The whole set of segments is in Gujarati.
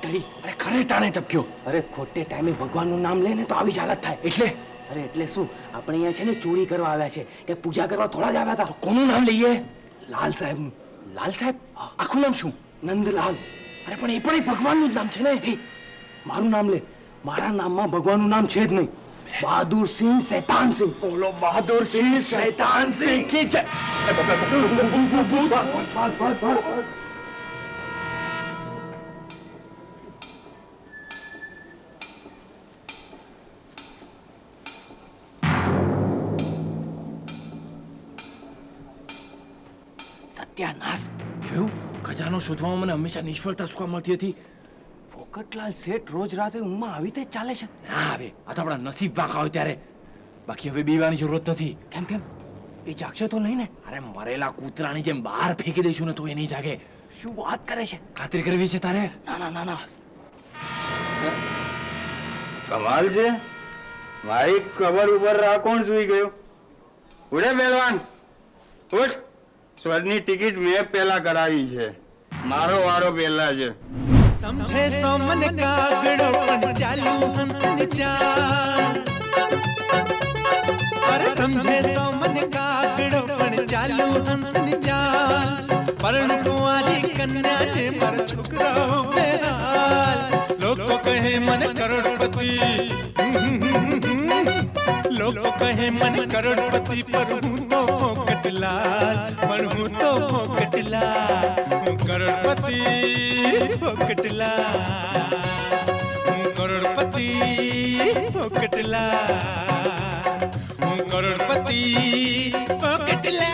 ટળી, અરે ખરે ટાણે ટપક્યો. અરે ખોટે ટાઈમે ભગવાનનું નામ લે ને તો આવી જ હાલત થાય. એટલે અરે એટલે શું, આપણે અહીંયા છે ને ચોરી કરવા આવ્યા છે કે પૂજા કરવા થોડા જ આવ્યા હતા. કોનું નામ લઈએ? લાલ સાહેબનું. લાલ સાહેબ? આખું નામ શું? નંદલાલ. અરે પણ એ પણ ભગવાનનું જ નામ છે ને. હે, મારું નામ લે. મારા નામમાં ભગવાનનું નામ છે જ નહીં. બહાદુર સિંહ શૈતાન સિંહ. બોલો બહાદુર સિંહ શૈતાન સિંહ કી જય. સત્યાનાશ. જોયું? ખજાનો શોધવામાં મને હંમેશા નિષ્ફળતા શું કામ મળતી હતી? ફોકટલાલ શેઠ રોજ રાતે ઊંઘમાં આવી રીતે જ ચાલે છે. ના હવે આ તો આપણા નસીબ વાંકા હોય ત્યારે. બાકી હવે બીવાની જરૂરત નથી. કેમ કેમ? એ જાગશે તો નહીં ને? અરે મરેલા કૂતરાની જેમ બહાર ફેંકી દઈશું ને તો એ નહીં જાગે. શું વાત કરે છે? ખાતરી કરવી છે તારે? ના ના ના ના. કમાલ છે. મારી કબર ઉપર આ કોણ સુઈ ગયું? ઉડે પહેલવાન ઉઠ. સ્વરની ટિકિટ મેં પેલા કરાવી છે. મારો વારો પહેલા છે. समझे सो मन कागड़ो पण चालू हंसनी चाल अरे समझे सो मन कागड़ो पण चालू हंसनी चाल परण कुंवारी कन्या ने मर छोकराओ बेहाल लोगो कहे मन करोड़पति लोगो कहे मन करोड़पति पर हूँ तो पोकटलाल पर हूँ तो पोकटलाल हूँ करोड़पति पोकटला હું કરોડપતિ પોકટલા હું કરોડપતિ પોકટલા.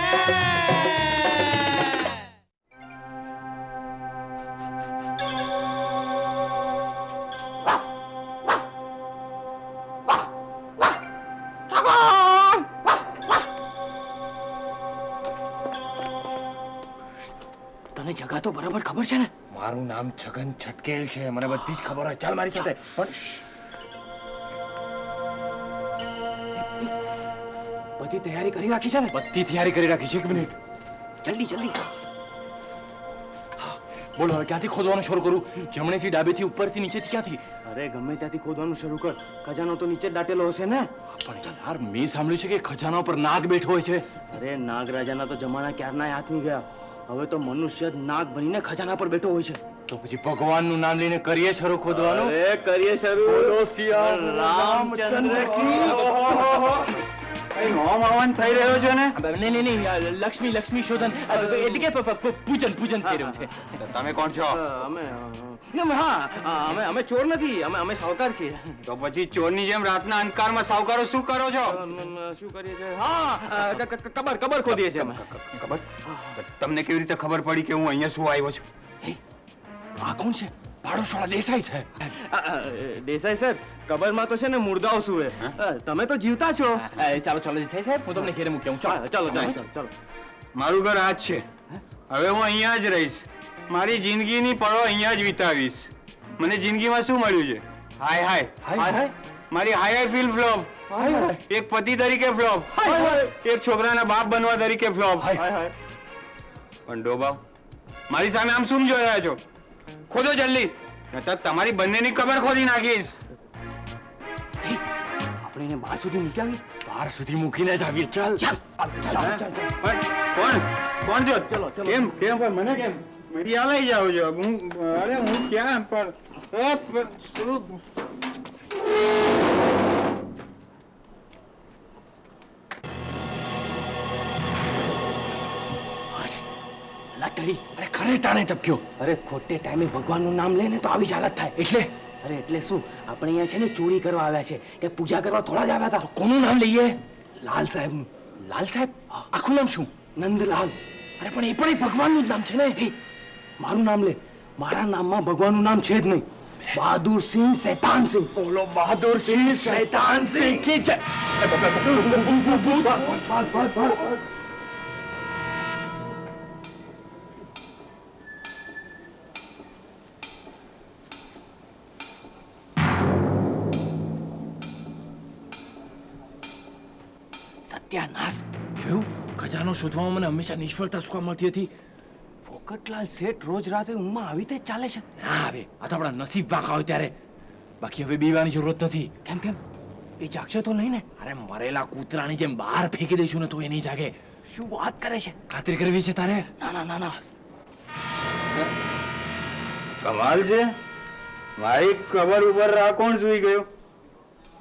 તને જગા તો બરાબર ખબર છે ને? મારું નામ છગન છટકેલ છે. મને બધી જ ખબર હોય. ચાલ મારી સાથે. પણ બધી તૈયારી કરી રાખી છે ને? બધી તૈયારી કરી રાખી છે. એક મિનિટ. જલ્દી જલ્દી. બોલો હવે ક્યાંથી ખોદવાનું શરૂ કરું? જમણેથી ડાબેથી ઉપરથી નીચેથી ક્યાંથી? અરે ગમે ત્યાંથી ખોદવાનું શરૂ કર. ખજાનો તો નીચે જ દાટેલો હશે ને? પણ યાર મેં સાંભળ્યું છે કે ખજાના પર નાગ બેઠો હોય છે. અરે નાગરાજાના તો જમાના ક્યારના હાથમી ગયા. હવે તો મનુષ્ય જ નાગ બનીને ખજાના પર બેઠો હોય છે. તો પછી ભગવાનનું નામ લઈને કરીએ શરૂ ખોદવાનું? અરે કરીએ શરૂ. બોલો સિયા રામચંદ્ર કી. કઈ હોમ હવન થઈ રહ્યો છે ને? નહીં નહીં નહીં લક્ષ્મી લક્ષ્મી શોધન એટલે કે પૂજન પૂજન થઈ રહ્યું છે. તમે કોણ છો? અમે ચોર નથી. અમે સાવકાર છીએ. તો પછી ચોરની જેમ રાતના અંધકારમાં સાવકારો શું કરો છો? શું કરીએ છીએ? હા કબર ખોદીએ છીએ અમે. ખબર? તમને કેવી રીતે ખબર પડી કે હું અહીંયા શું આવ્યો છું? આ કોણ છે? પાડોશવાળા દેસાઈ છે. દેસાઈ સાહેબ, કબરમાં તો છે ને મુર્દાઓ સુવે. તમે તો જીવતા છો. ચાલો ચાલો દેસાઈ સાહેબ, હું તમને ઘેરે મૂકી આવું. ચાલો ચાલો ચાલો. મારું ઘર આ જ છે. હવે હું અહીંયા જ રહીશ. મારી જિંદગીની પળો અહીંયા જ વિતાવીશ. મને જિંદગીમાં શું મળ્યું છે? હાય હાય હાય હાય મારી હાય હાય ફિલ્મ ફ્લોપ. એક પતિ તરીકે ફ્લોપ. એક છોકરાના બાપ બનવા તરીકે ફ્લોપ. પણ ડોબા, મારી સામે આમ શું જોઈ રહ્યા છો? ખોદો જલ્દી, નતર તમારી બંનેની કબર ખોદી નાખીશ. આપણે એને બહાર સુધી મૂકી આવી. બહાર સુધી મૂકીને જ આવીએ. ચાલ ચાલ. કોણ કોણ છો? ચલો કેમ કેમ પણ મને કેમ મીડિયા લઈ જાવ છો? હું અરે હું ક્યાં પણ ટળી. અરે ખરે ટાણે ટપક્યો. અરે ખોટે ટાઈમે ભગવાનનું નામ લે ને તો આવી જ હાલત થાય. એટલે અરે એટલે શું, આપણે અહીંયા છે ને ચોરી કરવા આવ્યા છે કે પૂજા કરવા થોડા જ આવ્યા હતા. કોનું નામ લઈએ? લાલ સાહેબનું. લાલ સાહેબ? આખું નામ શું? નંદલાલ. અરે પણ એ પણ ભગવાનનું જ નામ છે ને. મારું નામ લે. મારા નામમાં ભગવાનનું નામ છે જ નહીં. બહાદુર સિંહ શૈતાન સિંહ. બોલો બહાદુર સિંહ શૈતાન સિંહ કી જય. સત્યાનાશ. જોયું? ખજાનો શોધવામાં મને હંમેશા નિષ્ફળતા શું કામ મળતી હતી? ફોકટલાલ શેઠ રોજ રાતે ઊંઘમાં આવી રીતે જ ચાલે છે. ના હવે આ તો આપણા નસીબ વાંકા હોય ત્યારે. બાકી હવે બીવાની જરૂરત નથી. કેમ કેમ એ જાગશે તો નહીં ને? અરે મરેલા કૂતરાની જેમ બહાર ફેંકી દઈશું ને તો એ નહીં જાગે. શું વાત કરે છે? ખાતરી કરવી છે તારે? ના ના ના ના. કમાલ છે. મારી કબર ઉપર આ કોણ સુઈ ગયું?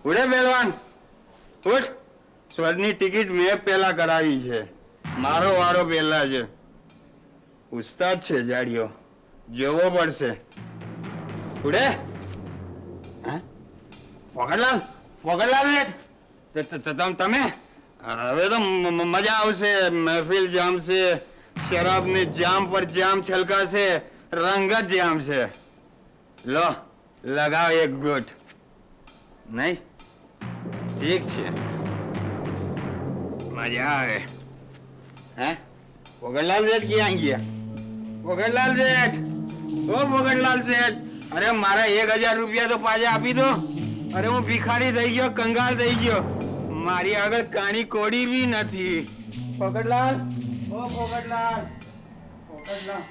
ઉડે પહેલવાન ઉઠ. સ્વરની ટિકિટ મેં પેલા કરાવી છે. મારો વારો પહેલા છે. ઉસ્તાદ છે જાડિયો, જોવો પડશે. ઉડે. હા પોકટલાલ, પોકટલાલ તમે હવે તો મજા આવશે. મહેફિલ જામશે, શરાબની જામ પર જામ છલકાશે, રંગ જ જામશે. લો લગાવ એક ગુટ. નહીં ઠીક છે, મજા આવે. હે પોકટલાલ શેઠ ક્યાં ગયા? પોકટલાલ શેઠ, ઓ પોકટલાલ શેઠ, અરે મારા 1000 રૂપિયા તો પાછા આપી દો. અરે હું ભિખારી થઈ ગયો, કંગાળ થઈ ગયો. મારી આગળ કાણી કોડી બી નથી. પોકટલાલ, ઓ પોકટલાલ, પોકટલાલ.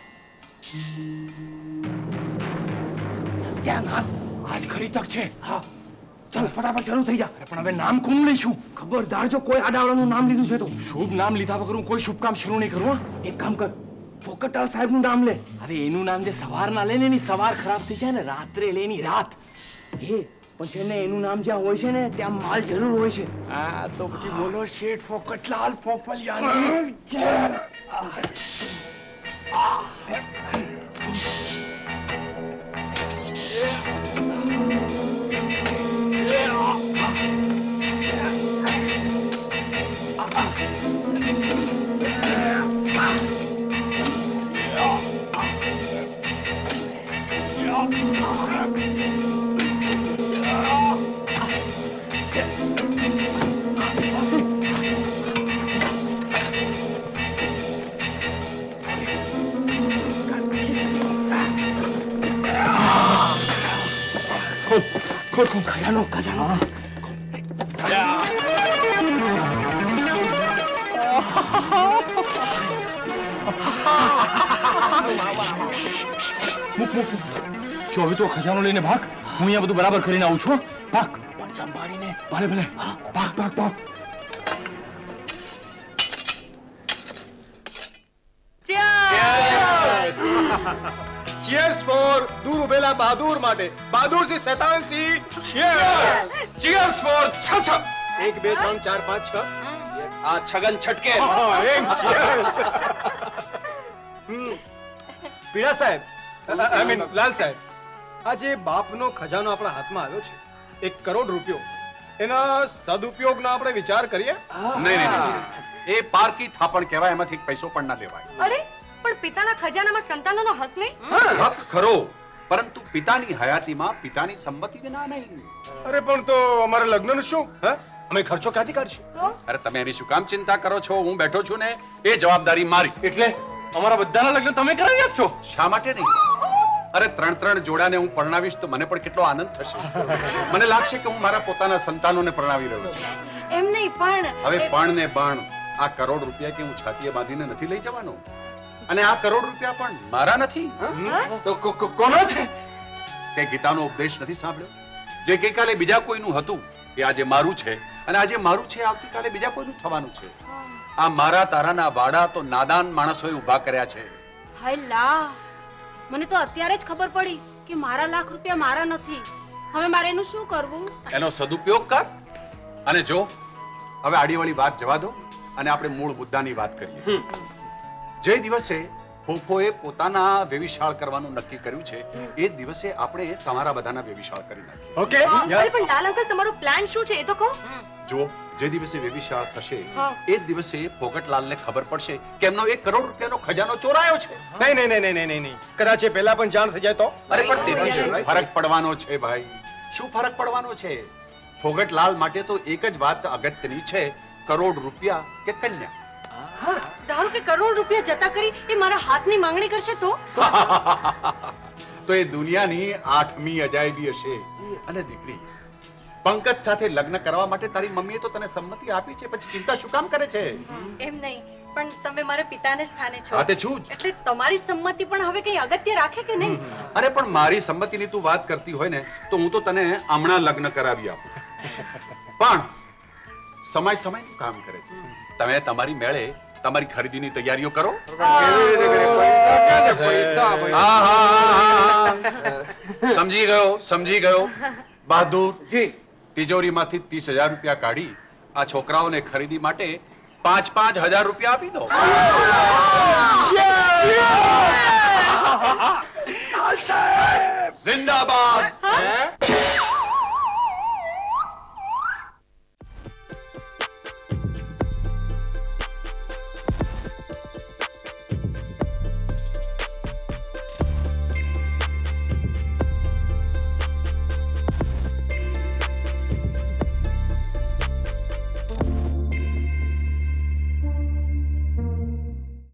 સત્યાનાશ, આજ ખરી તક છે. હા ચાલ ફટાફટ ચાલુ થઈ જા. અરે પણ હવે નામ કોનું લઈશું? ખબરદાર જો કોઈ આડાવડાનું નામ લીધું છે તો શુભ નામ લીધા વગર હું કોઈ શુભ કામ શરૂ નહીં કરું. એક કામ કર, ફોકટલાલ સાહેબનું નામ લે. હવે એનું નામ જે સવારના લે ને એની સવાર ખરાબ થઈ જાય ને, રાત્રે લે એની રાત. એ પણ છે ને એનું નામ જ્યાં હોય છે ને ત્યાં માલ જરૂર હોય છે. હા તો પછી બોલો શેઠ ફોકટલાલ પોપલિયાની જય. ખોલ ખોલ ખજાનો ખજાનો. જો હવે તો ખજાનો લઈને ભાગ. હું અહીંયા બધું બરાબર કરીને આવું છું. ભાગ. પણ સંભાળીને. ભલે ભલે. ભાગ ભાગ ભાગ. ચીયર્સ ફોર દૂર ઉભેલા બહાદુર માટે. Bahadursinh Shaitansinh, cheers. Cheers for છછ. 1 2 3 4 5 6. આ છગન છટકે. એમ ચીયર્સ. પીડા સાહેબ, આઈ મીન લાલ સાહેબ, આજે બાપનો ખજાનો આપણા હાથમાં આવ્યો છે, 1 કરોડ રૂપિયો. એના સદુપયોગનો આપણે વિચાર કરીએ. નહીં. એ પારકી થાપણ કહેવાય, એમાંથી એક પૈસો પણ ના લેવાય. અરે પણ પિતાના ખજાનામાં સંતાનોનો હક નહીં. હક ખરો, પરંતુ પિતાની હયાતીમાં પિતાની સંમતિ વિના નહીં. અરે પણ તો અમારા લગ્નનું શું? હા, અમે ખર્ચો ક્યાંથી કાઢીશું? અરે તમે એની શું કામ ચિંતા કરો છો? હું બેઠો છું ને, એ જવાબદારી મારી. એટલે અમારા બધાના લગ્ન તમે કરાવી આપશો? શા માટે નહીં? અરે 3 જોડાને હું પરણાવીશ તો મને પણ કેટલો આનંદ થશે. મને લાગશે કે હું મારા પોતાના સંતાનોને પરણાવી રહ્યો છું. એમ નહીં પણ હવે પણ ને બાણ, આ કરોડ રૂપિયા કે હું છાતીએ બાંધીને નથી લઈ જવાનો. અને આ કરોડ રૂપિયા પણ મારા નથી. તો કોનો છે? તે ગીતાનો ઉપદેશ નથી સાંભળ્યો? જે ગઈકાલે બીજા કોઈનું હતું એ આજે મારું છે, અને આજે મારું છે આવતીકાલે બીજા કોઈનું થવાનું છે. આ મારા તારાના વાડા તો નાદાન માણસોએ ઊભા કર્યા છે. હાય લા, મને તો અત્યારે જ ખબર પડી કે મારા લાખ રૂપિયા મારા નથી. હવે મારે એનું શું કરવું? એનો સદુપયોગ કર. અને જો હવે આડીવાળી વાત જવા દો અને આપણે મૂળ મુદ્દાની વાત કરીએ. જે દિવસે ફોફોએ પોતાના વેવિશાળ કરવાનું નક્કી કર્યું છે, એ જ દિવસે આપણે તમારા બધાના વેવિશાળ કરી નાખીએ. ઓકે. અરે પણ લાલ અંકલ, તમારો પ્લાન શું છે એ તો કહો. જો જે દિવસે વેવિશાળ થશે, હા. એ જ દિવસે ફોગટલાલને ખબર પડશે કે એમનો 1 કરોડ રૂપિયાનો ખજાનો ચોરાયો છે. નહીં. કદાચ એ પહેલા પણ જાણ થઈ જાય તો? અરે પણ તેથી શું ફરક પડવાનો છે ભાઈ? શું ફરક પડવાનો છે? ફોગટલાલ માટે તો એક જ વાત અગત્યની છે, કરોડ રૂપિયા કે કન્યા. ધારો કે કરોડ રૂપિયા જતા કરી એ મારા હાથની માંગણી કરશે તો? તો એ દુનિયાની 8મી અજાયબી હશે. અને દીકરી, પંકજ સાથે લગ્ન કરવા માટે તારી મમ્મીએ તો તને સંમતિ આપી છે, પછી ચિંતા શું કામ કરે છે? એમ નહીં, પણ તમે મારા પિતાને સ્થાને છો હા, તે છું જ. એટલે તમારી સંમતિ પણ હવે કઈ અગત્ય રાખે કે નહીં? અરે પણ મારી સંમતિની તું વાત કરતી હોય ને તો હું તો તને હમણાં લગ્ન કરાવી આપું. પણ સમય સમયનું કામ કરે છે. તમે તમારી મેળે તમારી ખરીદીની તૈયારીઓ કરો. હા, હા, હા. સમજી ગયો બહાદુર. જી તિજોરીમાંથી 30,000 રૂપિયા કાઢી આ છોકરાઓને ખરીદી માટે 5,000 રૂપિયા આપી દો. જિંદાબાદ.